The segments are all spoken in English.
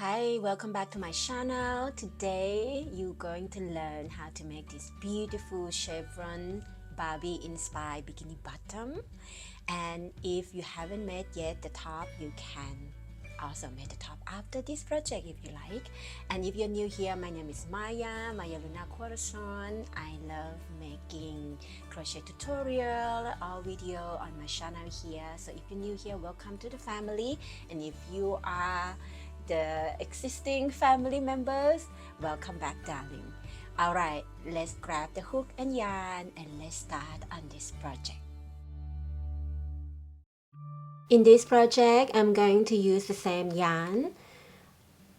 Hi, welcome back to my channel. Today you're going to learn how to make this beautiful chevron Barbie inspired bikini bottom. And if you haven't made yet the top, you can also make the top after this project if you like. And if you're new here, my name is Maya Luna Corazon. I love making crochet tutorial or video on my channel here. So if you're new here, welcome to the family. And if you are the existing family members, welcome back, darling. All right, let's grab the hook and yarn and let's start on this project. In this project, I'm going to use the same yarn,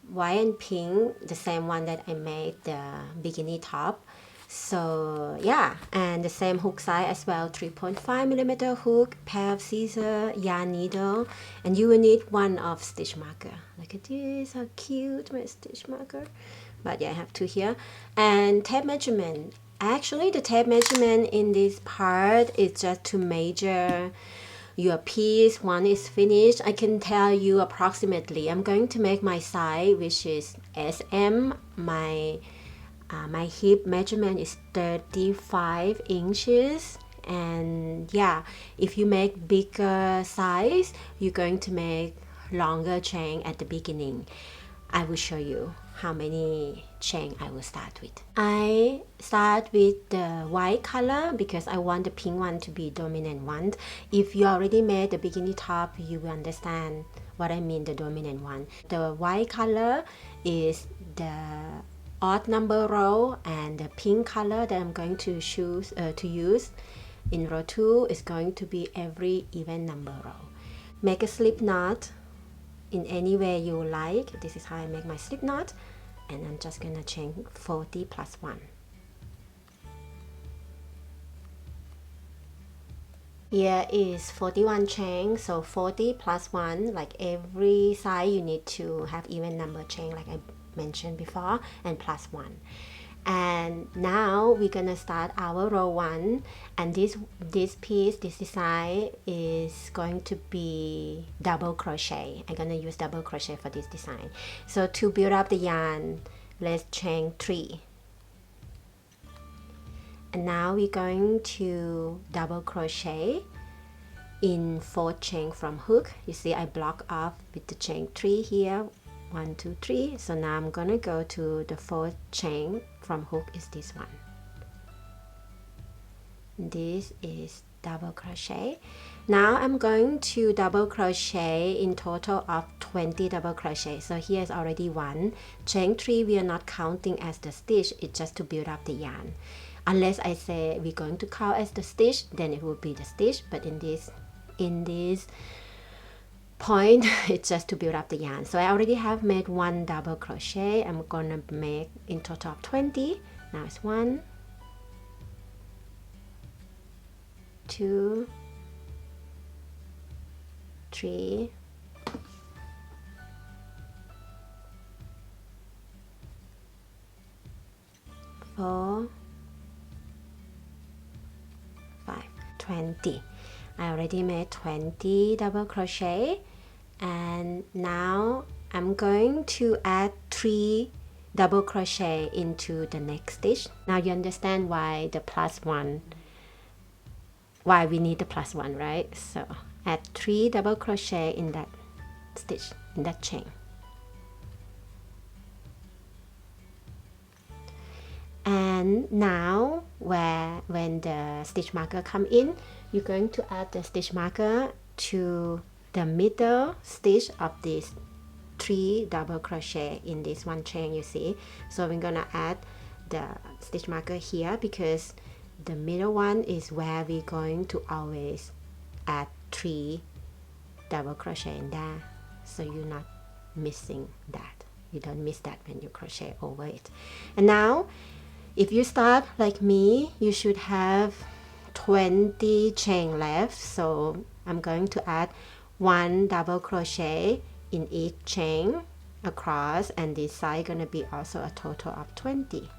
white and pink, the same one that I made the bikini top. So yeah, and the same hook size as well, 3.5mm hook, pair of scissors, yarn needle, and you will need one of stitch marker. Look at this, how cute my stitch marker. But yeah, I have two here. And tape measurement. Actually, the tape measurement in this part is just to measure your piece. One is finished. I can tell you approximately. I'm going to make my size, which is SM. My hip measurement is 35 inches. And yeah, if you make bigger size, you're going to make longer chain at the beginning. I will show you how many chain I will start with. I start with the white color because I want the pink one to be dominant one. If you already made the bikini top, you will understand what I mean, the dominant one. The white color is the odd number row, and the pink color that I'm going to use in row 2 is going to be every even number row. Make a slip knot in any way you like. This is how I make my slip knot, and I'm just gonna chain 40 plus 1. Here is 41 chain, so 40 plus 1, like every side you need to have even number chain like I mentioned before, and plus 1. And now we're gonna start our row 1, and this piece, this design is going to be double crochet. I'm gonna use double crochet for this design. So to build up the yarn, let's chain 3. And now we're going to double crochet in 4th chain from hook. You see I block off with the chain 3 here, 1 2 3. So now I'm gonna go to the 4th chain from hook, is this one. This is double crochet. Now I'm going to double crochet in total of 20 double crochet. So here's already 1 chain 3. We are not counting as the stitch, it's just to build up the yarn. Unless I say we're going to count as the stitch, then it will be the stitch, but in this point it's just to build up the yarn. So I already have made 1 double crochet. I'm gonna make in total of 20. Now it's 1 2 3 4 5 20. I already made 20 double crochet, and now I'm going to add 3 double crochet into the next stitch. Now you understand why the plus 1, why we need the plus 1, right? So add 3 double crochet in that stitch, in that chain. And now when the stitch marker come in, you're going to add the stitch marker to the middle stitch of this 3 double crochet in this 1 chain, you see. So we're gonna add the stitch marker here because the middle one is where we're going to always add 3 double crochet in there, so you're not missing that. You don't miss that when you crochet over it. And now if you start like me, you should have 20 chain left. So I'm going to add 1 double crochet in each chain across, and this side gonna be also a total of 20.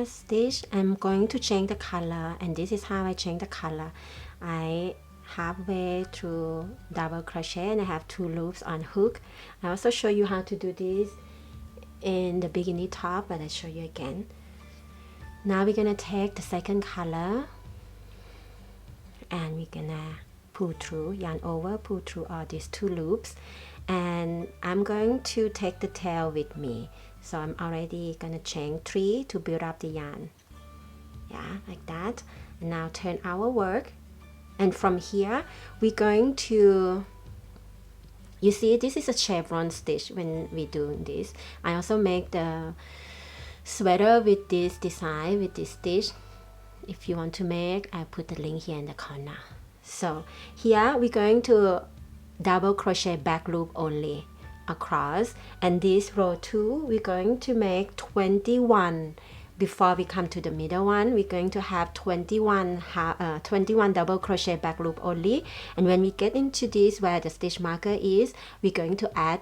last stitch, I'm going to change the color, and this is how I change the color. I halfway through double crochet and I have 2 loops on hook. I also show you how to do this in the bikini top, but I show you again. Now we're gonna take the second color and we're gonna pull through, yarn over, pull through all these 2 loops, and I'm going to take the tail with me. So I'm already gonna chain 3 to build up the yarn. Yeah, like that. And now turn our work, and from here we're going to, you see this is a chevron stitch when we do this. I also make the sweater with this design, with this stitch. If you want to make, I put the link here in the corner. So here we're going to double crochet back loop only across, and this row 2 we're going to make 21. Before we come to the middle one, we're going to have 21 double crochet back loop only, and when we get into this where the stitch marker is, we're going to add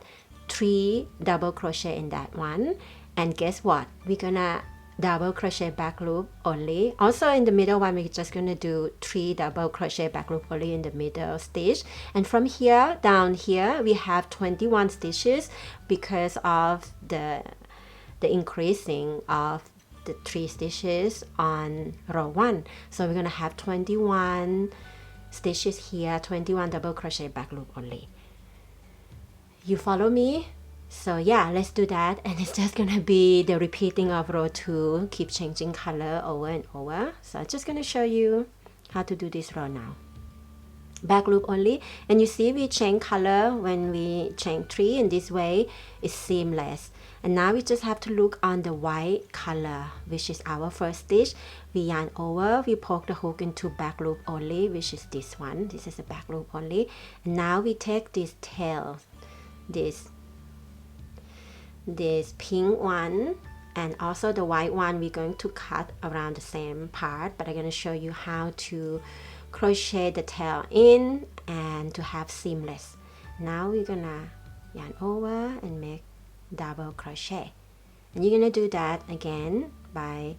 3 double crochet in that one. And guess what, we're gonna double crochet back loop only. Also in the middle one, we're just gonna do 3 double crochet back loop only in the middle stitch, and from here down here we have 21 stitches because of the increasing of the 3 stitches on row 1. So we're gonna have 21 stitches here, 21 double crochet back loop only. You follow me? So yeah, let's do that, and it's just gonna be the repeating of row 2, keep changing color over and over. So I'm just gonna show you how to do this row now. Back loop only, and you see we change color when we chain 3 in this way. It's seamless. And now we just have to look on the white color, which is our first stitch. We yarn over, we poke the hook into back loop only, which is this one. This is a back loop only. And now we take this tail, this pink one, and also the white one we're going to cut around the same part, but I'm going to show you how to crochet the tail in and to have seamless. Now we're gonna yarn over and make double crochet, and you're gonna do that again by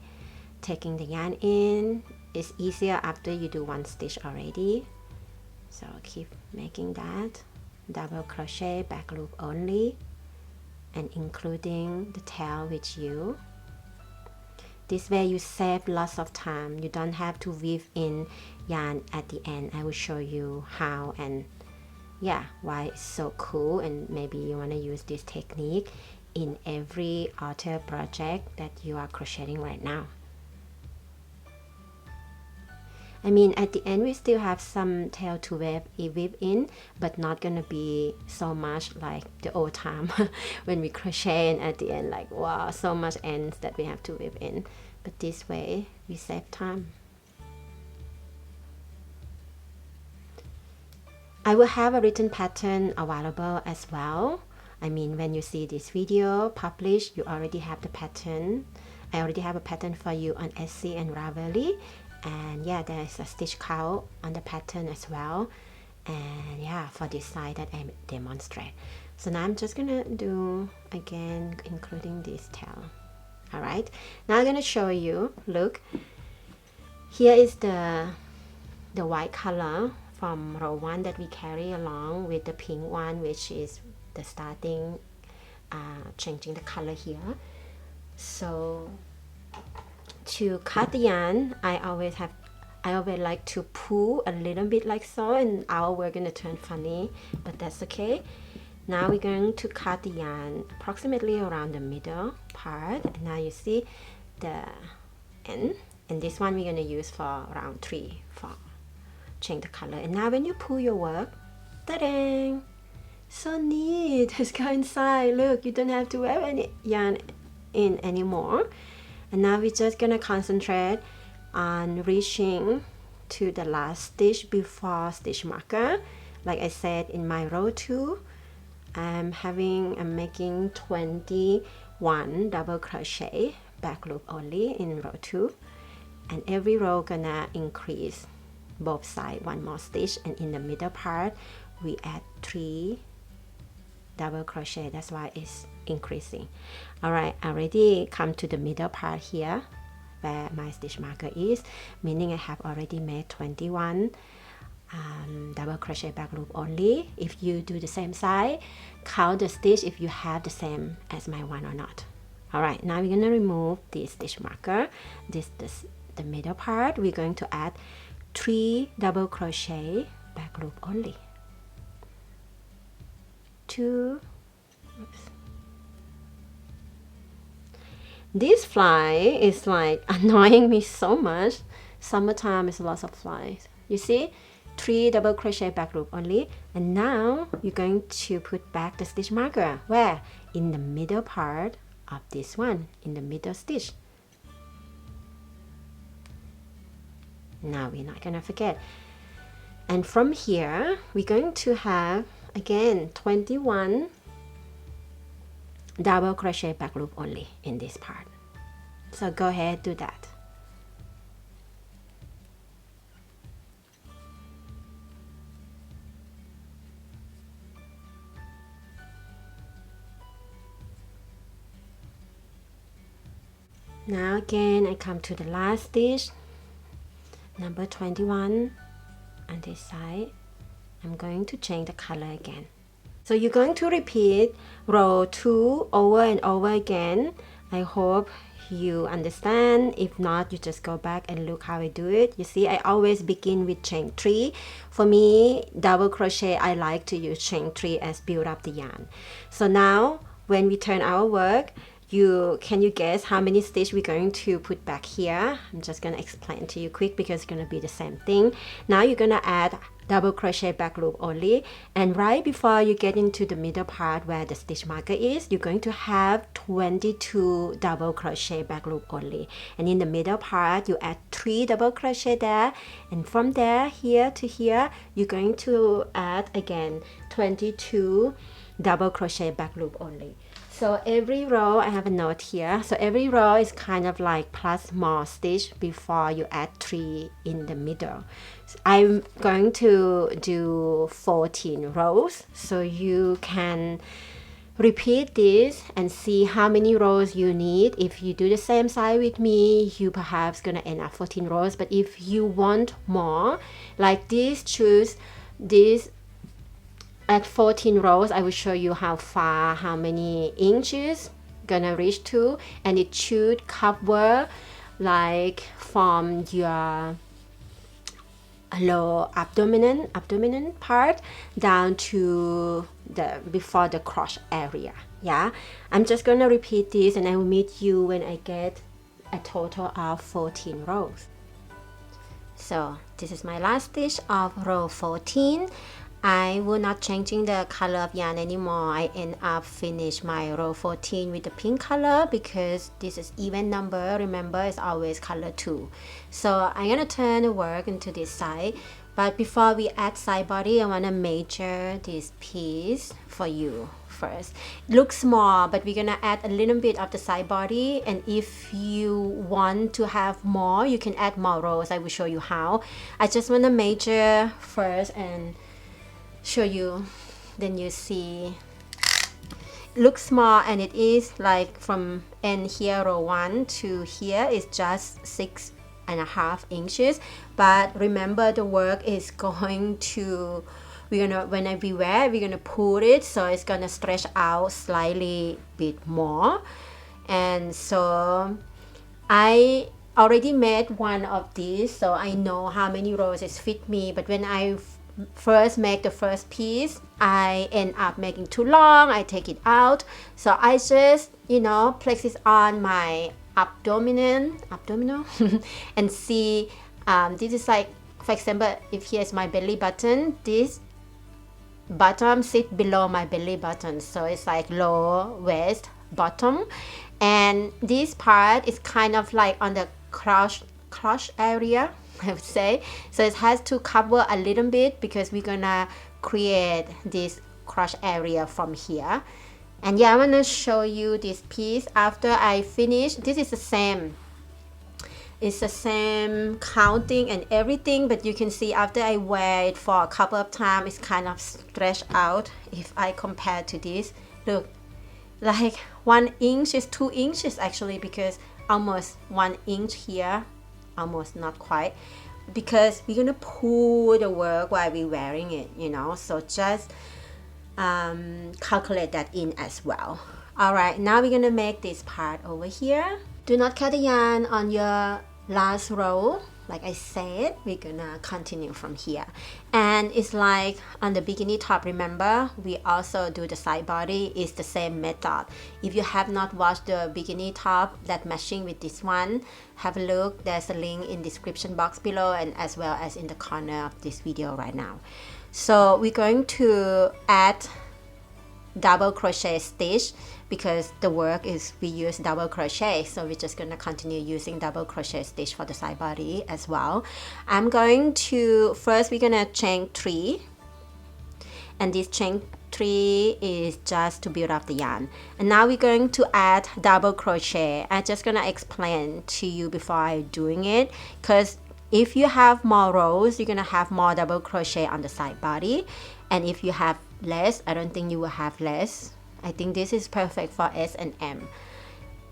taking the yarn in. It's easier after you do 1 stitch already, so keep making that double crochet back loop only, and including the tail with you. This way you save lots of time. You don't have to weave in yarn at the end. I will show you how, and yeah, why it's so cool, and maybe you want to use this technique in every outer project that you are crocheting right now. I mean, at the end we still have some tail to weave in, but not gonna be so much like the old time when we crochet, and at the end like wow, so much ends that we have to weave in. But this way we save time. I will have a written pattern available as well. I mean, when you see this video published, you already have the pattern. I already have a pattern for you on Etsy and Ravelry, and yeah, there's a stitch count on the pattern as well, and yeah, for this side that I demonstrate. So now I'm just gonna do again including this tail. All right, now I'm gonna show you, look, here is the white color from row 1 that we carry along with the pink one, which is the starting changing the color here. So to cut the yarn, I always like to pull a little bit like so, and our work gonna turn funny, but that's okay. Now we're going to cut the yarn approximately around the middle part, and now you see the end, and this one we're gonna use for round 3 for change the color. And now when you pull your work, ta-dang! So neat! Let's go inside. Look, you don't have to wear any yarn in anymore. And now we're just gonna concentrate on reaching to the last stitch before stitch marker. Like I said, in my row 2, I'm making 21 double crochet back loop only in row 2, and every row gonna increase both sides 1 more stitch, and in the middle part we add 3 double crochet. That's why it's increasing. All right, I already come to the middle part here, where my stitch marker is, meaning I have already made 21 double crochet back loop only. If you do the same side, count the stitch if you have the same as my one or not. Alright, now we're going to remove this stitch marker, the middle part. We're going to add 3 double crochet back loop only. 2, oops. This fly is like annoying me so much. Summertime is lots of flies. You see, 3 double crochet back loop only, and now you're going to put back the stitch marker. Where? In the middle part of this one, in the middle stitch. Now we're not gonna forget. And from here, we're going to have again 21 double crochet back loop only in this part. So go ahead, do that. Now again, I come to the last stitch, number 21 on this side. I'm going to change the color again. So you're going to repeat row 2 over and over again. I hope you understand. If not, you just go back and look how I do it. You see, I always begin with chain 3. For me, double crochet, I like to use chain 3 as build up the yarn. So now when we turn our work, can you guess how many stitches we're going to put back here? I'm just going to explain to you quick because it's going to be the same thing. Now you're going to add double crochet back loop only, and right before you get into the middle part where the stitch marker is, you're going to have 22 double crochet back loop only, and in the middle part you add 3 double crochet there, and from there here to here you're going to add again 22 double crochet back loop only. So every row, I have a note here, so every row is kind of like plus more stitch before you add 3 in the middle. So I'm going to do 14 rows, so you can repeat this and see how many rows you need. If you do the same side with me, you perhaps gonna end up 14 rows, but if you want more, like this, choose this. At 14 rows, I will show you how far, how many inches gonna reach to, and it should cover like from your low abdomen part down to the before the crotch area. Yeah, I'm just gonna repeat this and I will meet you when I get a total of 14 rows. So this is my last stitch of row 14. I will not changing the color of yarn anymore. I end up finish my row 14 with the pink color because this is even number. Remember, it's always color 2. So I'm gonna turn the work into this side. But before we add side body, I wanna measure this piece for you first. It looks small, but we're gonna add a little bit of the side body. And if you want to have more, you can add more rows. I will show you how. I just wanna measure first and show you, then you see it looks small, and it is like from end here row 1 to here is just 6.5 inches. But remember, the work is going to, we're gonna, when we wear, we're gonna pull it, so it's gonna stretch out slightly bit more. And so I already made one of these, so I know how many rows it fit me. But when I first make the first piece, I end up making too long. I take it out, so I just, you know, place it on my abdominal and see, this is like, for example, if here's my belly button, this bottom sit below my belly button, so it's like low waist bottom, and this part is kind of like on the crotch area, I would say. So it has to cover a little bit because we're gonna create this crotch area from here. And yeah, I'm gonna show you this piece after I finish. This is the same, it's the same counting and everything, but you can see after I wear it for a couple of times, it's kind of stretched out. If I compare to this, look, like 1 inch is 2 inches actually, because almost 1 inch here, almost, not quite, because we're gonna pull the work while we're wearing it, you know, so just calculate that in as well. All right, now we're gonna make this part over here. Do not cut the yarn on your last row. Like I said, we're gonna continue from here. And it's like on the bikini top, remember, we also do the side body. It's the same method. If you have not watched the bikini top that matching with this one, have a look. There's a link in description box below and as well as in the corner of this video right now. So we're going to add double crochet stitch because the work is we use double crochet, so we're just gonna continue using double crochet stitch for the side body as well. I'm going to first we're gonna chain 3, and this chain 3 is just to build up the yarn. And now we're going to add double crochet. I'm just gonna explain to you before I doing it, because if you have more rows, you're gonna have more double crochet on the side body, and if you have less, I don't think you will have less. I think this is perfect for S and M.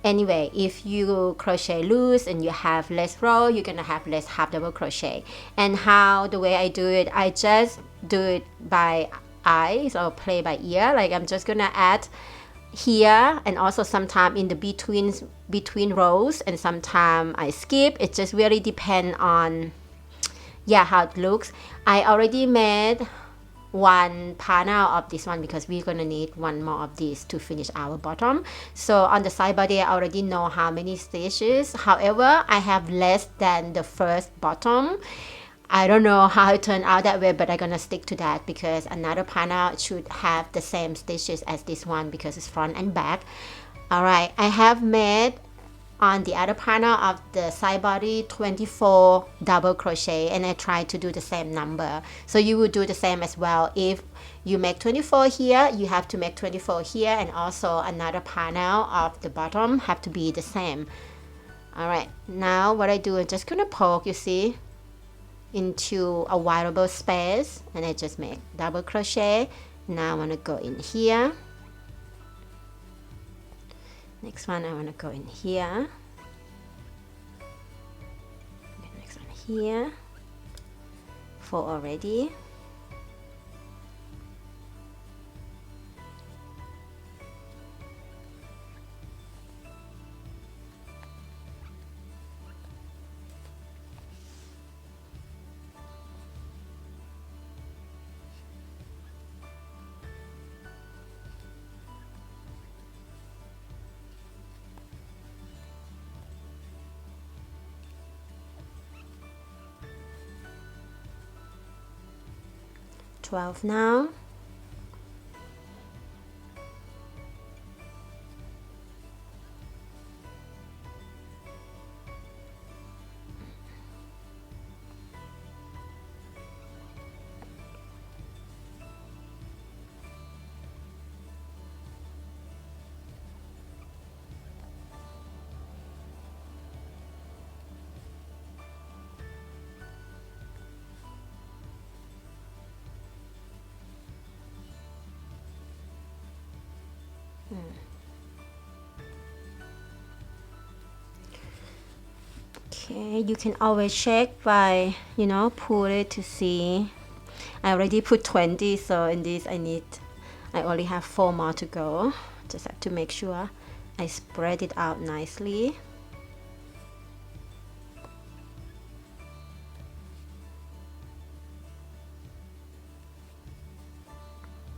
Anyway, if you crochet loose and you have less row, you're gonna have less half double crochet. And how the way I do it, I just do it by eye, so play by ear. Like I'm just gonna add here, and also sometime in the between rows, and sometime I skip. It just really depends on how it looks. I already made 1 panel of this one because we're gonna need 1 more of these to finish our bottom. So on the side body, I already know how many stitches. However, I have less than the first bottom. I don't know how it turned out that way, but I'm gonna stick to that because another panel should have the same stitches as this one because it's front and back. All right, I have made on the other panel of the side body 24 double crochet, and I try to do the same number. So you will do the same as well. If you make 24 here, you have to make 24 here, and also another panel of the bottom have to be the same. All right, now what I do, I'm just gonna poke, you see, into a wideable space, and I just make double crochet. Now I want to go in here. Next one, I want to go in here. Next one here. 4 already. Now. Okay, you can always check by, pull it to see. I already put 20, so in this I only have 4 more to go. Just have to make sure I spread it out nicely.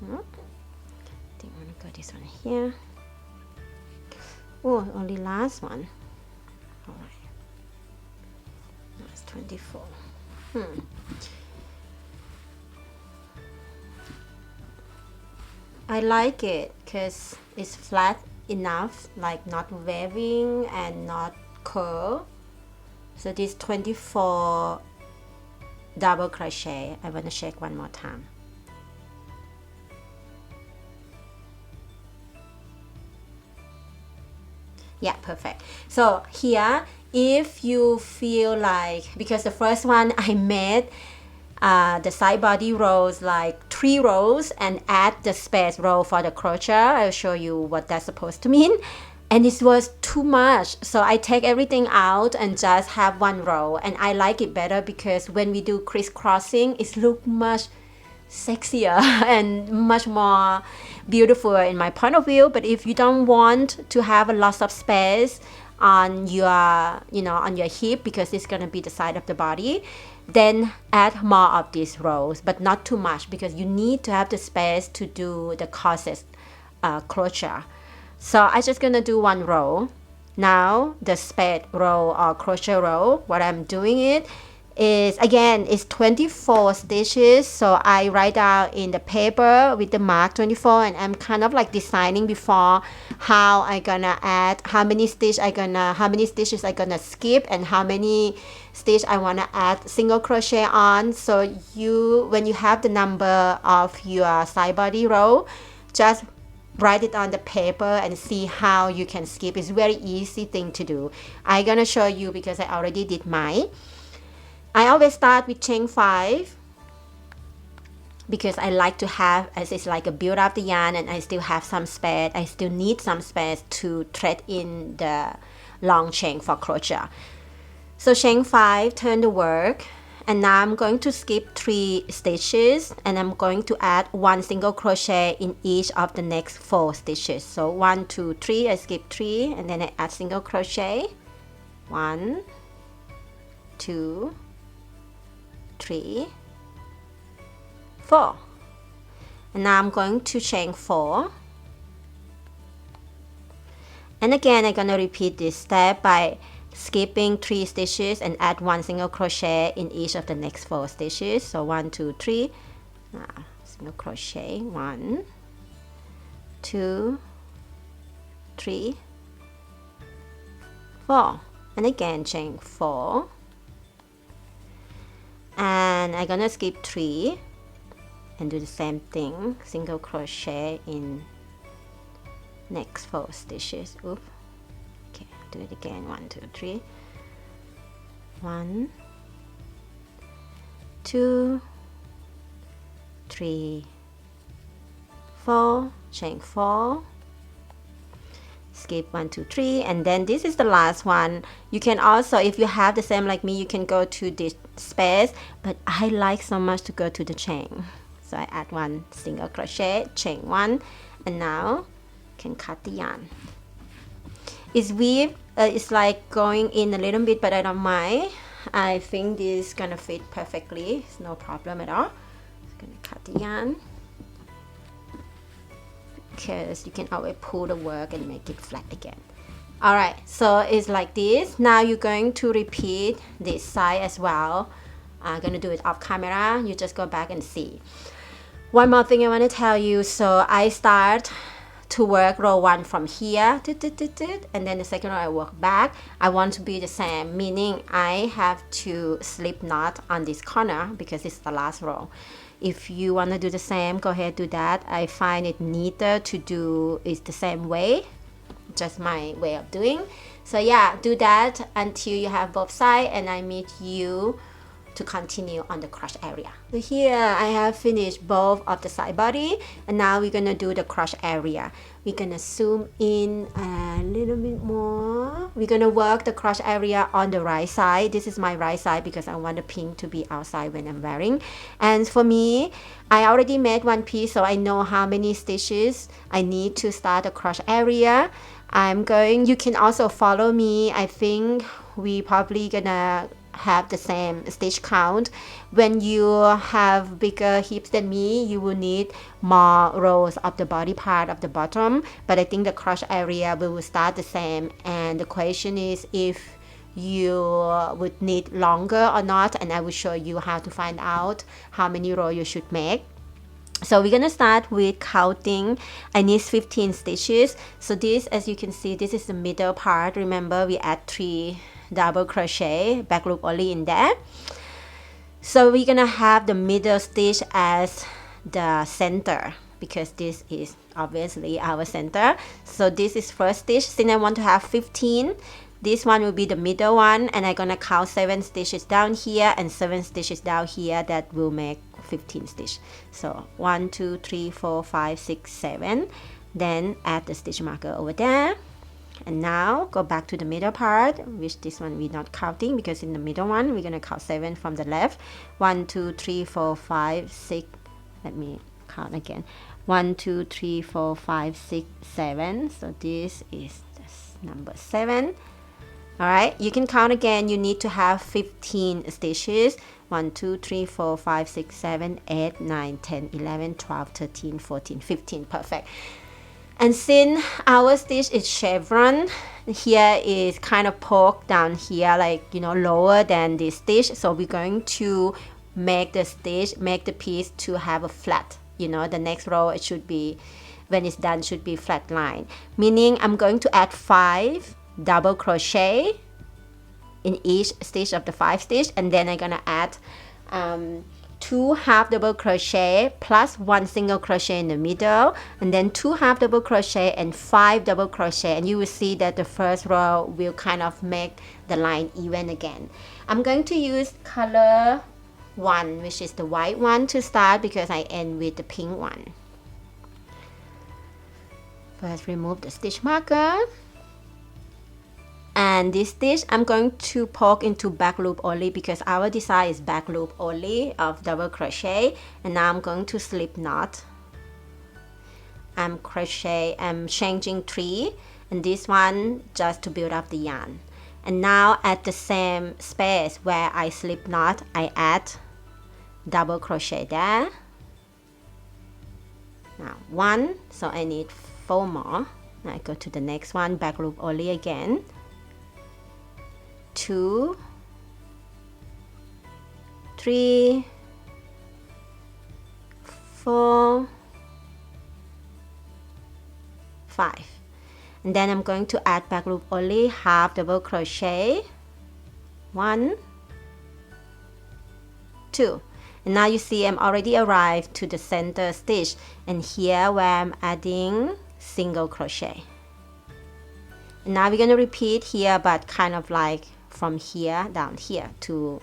I think I'm gonna go this one here. Oh, only last one. All right. That's 24. I like it because it's flat enough, like not waving and not curl. So this 24 double crochet, I want to check one more time. Yeah, perfect. So here, if you feel like, because the first one I made the side body rows like 3 rows and add the space row for the crochet. I'll show you what that's supposed to mean. and it was too much, so I take everything out and just have one row. And I like it better because when we do crisscrossing, it looks much sexier and much more beautiful in my point of view. But if you don't want to have a lot of space on your, you know, on your hip, because it's going to be the side of the body, then add more of these rows, but not too much, because you need to have the space to do the corset crochet. So I'm just gonna do one row. Now the spade row or crochet row, what I'm doing it is, again, it's 24 stitches. So I write down in the paper with the mark 24, and I'm kind of like designing before how I gonna add, how many stitches I gonna skip, and how many stitch I wanna add single crochet on. So you, when you have the number of your side body row, just write it on the paper and see how you can skip. It's very easy thing to do. I'm gonna show you because I already did mine. I always start with chain 5 because I like to have, as it's like a build up the yarn, and I still have some space. I still need some space to thread in the long chain for crochet. So chain 5, turn the work, and now I'm going to skip 3 stitches, and I'm going to add 1 single crochet in each of the next 4 stitches. So 1, 2, 3, I skip 3, and then I add single crochet. 1, 2, 3, 4. And now I'm going to chain 4. And again, I'm gonna repeat this step by skipping 3 stitches and add 1 single crochet in each of the next 4 stitches. So 1, 2, 3, single crochet, 1, 2, 3, 4, and again chain 4, and I'm gonna skip 3 and do the same thing, single crochet in next 4 stitches. Oops. Okay, do it again. 1, 2, 3. 1, 2, 3, 4. Chain 4. Skip 1, 2, 3, and then this is the last one. You can also, if you have the same like me, you can go to this space, but I like so much to go to the chain. So I add 1 single crochet, chain 1, and now can cut the yarn. It's weave, it's like going in a little bit, but I don't mind. I think this is gonna fit perfectly. It's no problem at all. Just gonna cut the yarn because you can always pull the work and make it flat again. Alright, so it's like this. Now you're going to repeat this side as well. I'm gonna do it off camera. You just go back and see. One more thing I want to tell you. So I start to work row 1 from here, and then the second row I work back. I want to be the same, meaning I have to slip knot on this corner because it's the last row. If you want to do the same, go ahead, do that. I find it neater to do it the same way, just my way of doing. So yeah, do that until you have both sides, and I meet you to continue on the crotch area. So here I have finished both of the side body, and now we're gonna do the crotch area. We're gonna zoom in a little bit more. We're gonna work the crotch area on the right side. This is my right side because I want the pink to be outside when I'm wearing. And for me, I already made one piece, so I know how many stitches I need to start the crotch area. You can also follow me. I think we probably gonna have the same stitch count. When you have bigger hips than me, you will need more rows of the body part of the bottom, but I think the crotch area will start the same, and the question is if you would need longer or not, and I will show you how to find out how many rows you should make. So we're gonna start with counting. I need 15 stitches. So this, as you can see, this is the middle part. Remember, we add 3 double crochet, back loop only in there. So we're gonna have the middle stitch as the center because this is obviously our center. So this is first stitch. Since I want to have 15, this one will be the middle one, and I'm gonna count 7 stitches down here and 7 stitches down here. That will make 15 stitches. So 1, 2, 3, 4, 5, 6, 7. Then add the stitch marker over there. And now go back to the middle part, which this one we're not counting because in the middle one we're gonna count 7 from the left. 1 2 3 4 5 6. Let me count again. 1 2 3 4 5 6 7. So this is number 7. All right, you can count again. You need to have 15 stitches. 1 2 3 4 5 6 7 8 9 10 11 12 13 14 15. Perfect. And since our stitch is chevron, here is kind of poked down here, like, you know, lower than this stitch. So we're going to make the stitch, make the piece to have a flat, you know, the next row it should be, when it's done, should be flat line. Meaning I'm going to add 5 double crochet in each stitch of the 5 stitch, and then I'm gonna add 2 half double crochet plus 1 single crochet in the middle, and then 2 half double crochet and 5 double crochet, and you will see that the first row will kind of make the line even again. I'm going to use color 1, which is the white one, to start because I end with the pink one. First remove the stitch marker. And this stitch I'm going to poke into back loop only because our design is back loop only of double crochet. And now I'm going to slip knot. I'm changing 3, and this one just to build up the yarn. And now at the same space where I slip knot, I add double crochet there. Now 1, so I need 4 more. Now I go to the next one, back loop only again. 2 3 4 5, and then I'm going to add back loop only, half double crochet, 1 2, and now you see I'm already arrived to the center stitch, and here where I'm adding single crochet. And now we're going to repeat here, but kind of like from here down here to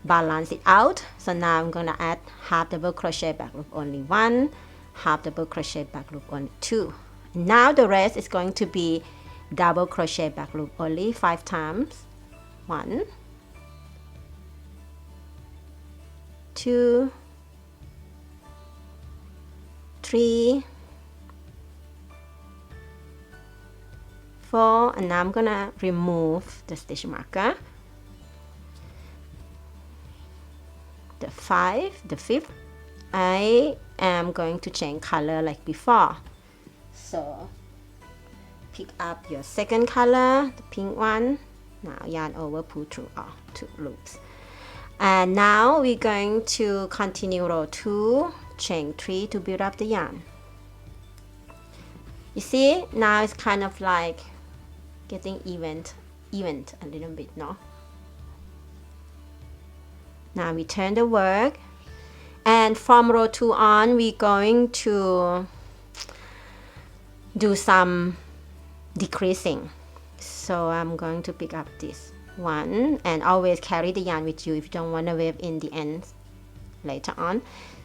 balance it out. So now I'm going to add half double crochet back loop only, 1, half double crochet back loop only, 2. Now the rest is going to be double crochet back loop only 5 times. 1 2 3 4, and now I'm gonna remove the stitch marker. The 5th, I am going to change color like before. So pick up your second color, the pink one. Now yarn over, pull through all 2 loops. And now we're going to continue row 2, chain 3 to build up the yarn. You see, now it's kind of like getting even a little bit, no? Now we turn the work, and from row 2 on we're going to do some decreasing. So I'm going to pick up this one, and always carry the yarn with you if you don't want to weave in the ends later on.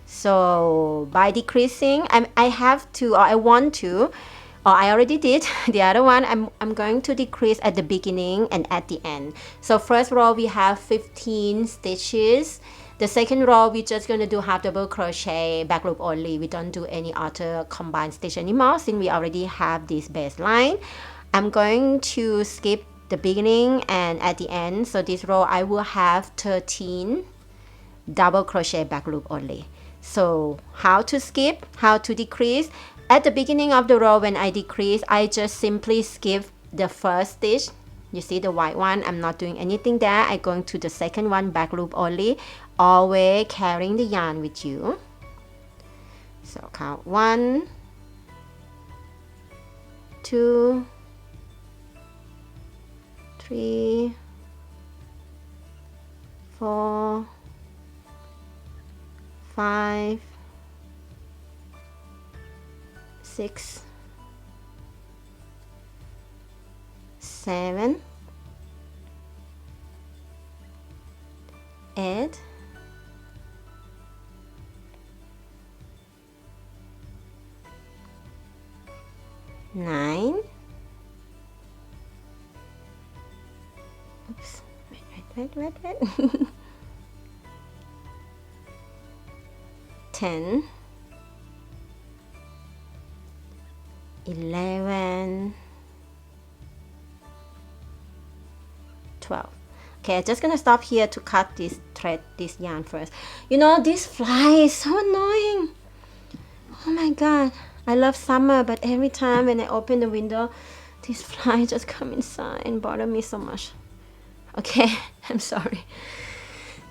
So by decreasing, I want to, or I already did the other one, I'm going to decrease at the beginning and at the end. So first row we have 15 stitches. The second row we're just going to do half double crochet back loop only. We don't do any other combined stitch anymore since we already have this baseline. I'm going to skip the beginning and at the end. So this row I will have 13 double crochet back loop only. So how to skip, how to decrease. At the beginning of the row when I decrease, I just simply skip the first stitch. You see the white one, I'm not doing anything there. I go to the second one, back loop only, always carrying the yarn with you. So count 1 2 3 4 5 6 7 8 9 10, 11, 12. Okay, I'm just gonna stop here to cut this thread, this yarn first. You know, this fly is so annoying. Oh my god, I love summer, but every time when I open the window, this fly just come inside and bother me so much. Okay, I'm sorry.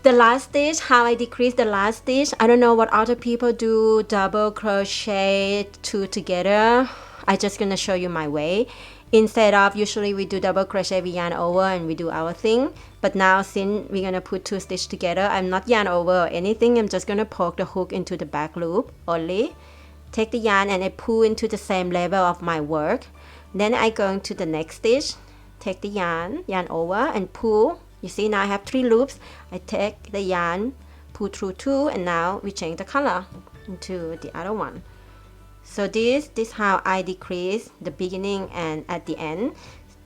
The last stitch, how I decrease the last stitch, I don't know what other people do, double crochet two together. I just gonna show you my way. Instead of, usually we do double crochet, we yarn over and we do our thing. But now since we're gonna put two stitches together, I'm not yarn over or anything. I'm just gonna poke the hook into the back loop only. Take the yarn and I pull into the same level of my work. Then I go into the next stitch, take the yarn over and pull. You see now I have 3 loops. I take the yarn, pull through 2, and now we change the color into the other one. So this how I decrease the beginning and at the end.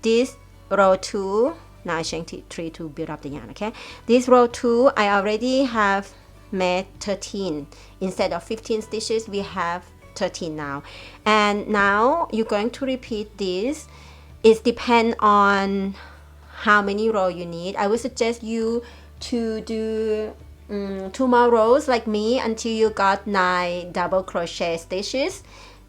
This row 2, now I change to 3 to build up the yarn, okay? This row 2, I already have made 13. Instead of 15 stitches, we have 13 now. And now you're going to repeat this. It depends on how many rows you need. I would suggest you to do 2 more rows like me until you got 9 double crochet stitches.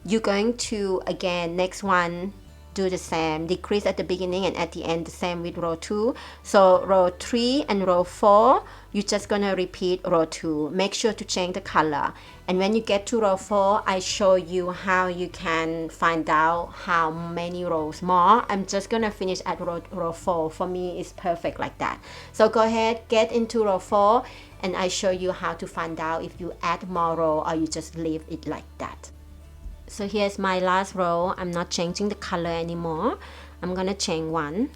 You're going to, again, next one, do the same, decrease at the beginning and at the end, the same with row 2. So row 3 and row 4, you're just gonna repeat row 2. Make sure to change the color. And when you get to row 4, I show you how you can find out how many rows more. I'm just gonna finish at row 4. For me, it's perfect like that. So go ahead, get into row 4, and I show you how to find out if you add more row or you just leave it like that. So here's my last row. I'm not changing the color anymore. I'm gonna chain 1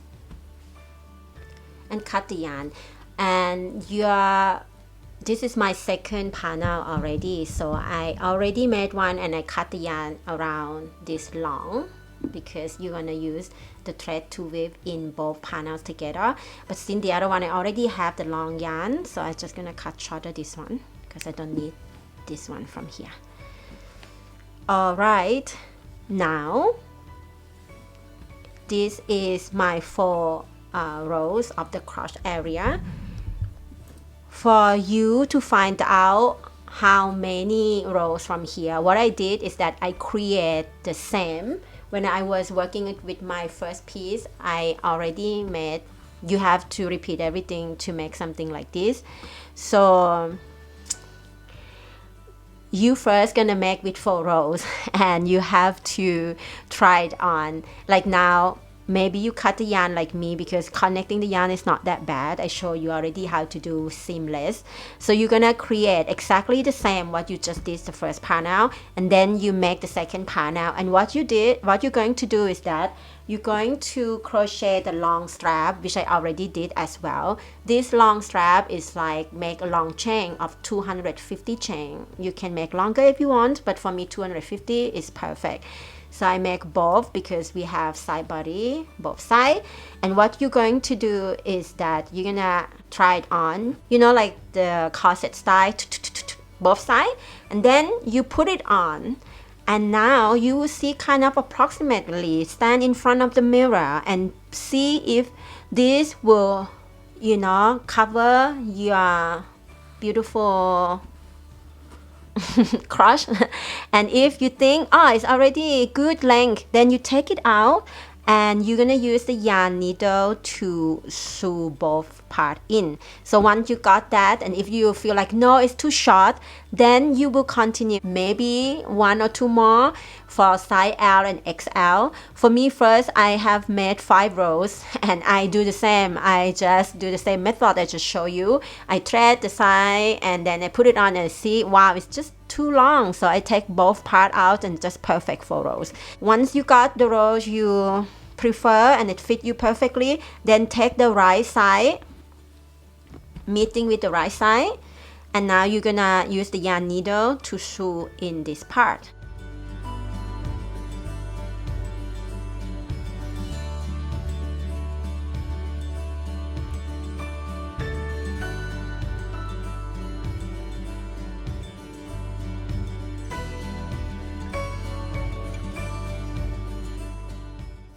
and cut the yarn. And this is my second panel already. So I already made one and I cut the yarn around this long because you're gonna use the thread to weave in both panels together. But since the other one I already have the long yarn, so I'm just gonna cut shorter this one because I don't need this one from here. Alright, now this is my 4 rows of the crotch area. For you to find out how many rows from here, what I did is that I create the same. When I was working with my first piece, I already made, you have to repeat everything to make something like this. So you first gonna make with 4 rows and you have to try it on. Like now, maybe you cut the yarn like me because connecting the yarn is not that bad. I show you already how to do seamless. So you're gonna create exactly the same what you just did the first panel, and then you make the second panel. And what you're going to do is that you're going to crochet the long strap, which I already did as well. This long strap is like make a long chain of 250 chain. You can make longer if you want, but for me 250 is perfect. So I make both because we have side body both side. And what you're going to do is that you're gonna try it on, you know, like the corset style, both side, and then you put it on. And now you will see kind of approximately, stand in front of the mirror and see if this will, you know, cover your beautiful crotch. And if you think, oh, it's already good length, then you take it out and you're gonna use the yarn needle to sew both part in. So once you got that, and if you feel like no, it's too short, then you will continue maybe 1 or 2 more for size L and XL. For me, first I have made 5 rows and I do the same. I just do the same method I just show you. I thread the side and then I put it on and see, wow, it's just too long. So I take both part out and just perfect for rows. Once you got the rows you prefer and it fit you perfectly, then take the right side, meeting with the right side, and now you're gonna use the yarn needle to sew in this part.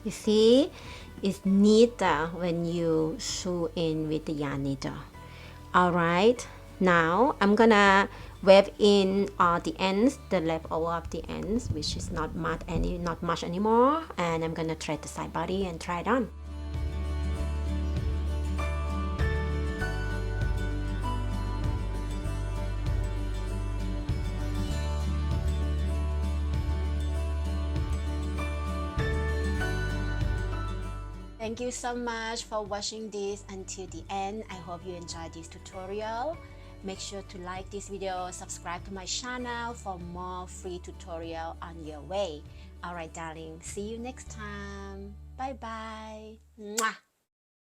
You see, it's neater when you sew in with the yarn needle. Alright, now I'm gonna weave in the ends, the leftover of the ends, which is not much anymore, and I'm gonna thread the side body and try it on. Thank you so much for watching this until the end. I hope you enjoyed this tutorial. Make sure to like this video, subscribe to my channel for more free tutorial on your way. Alright darling, see you next time. Bye bye. Mwah.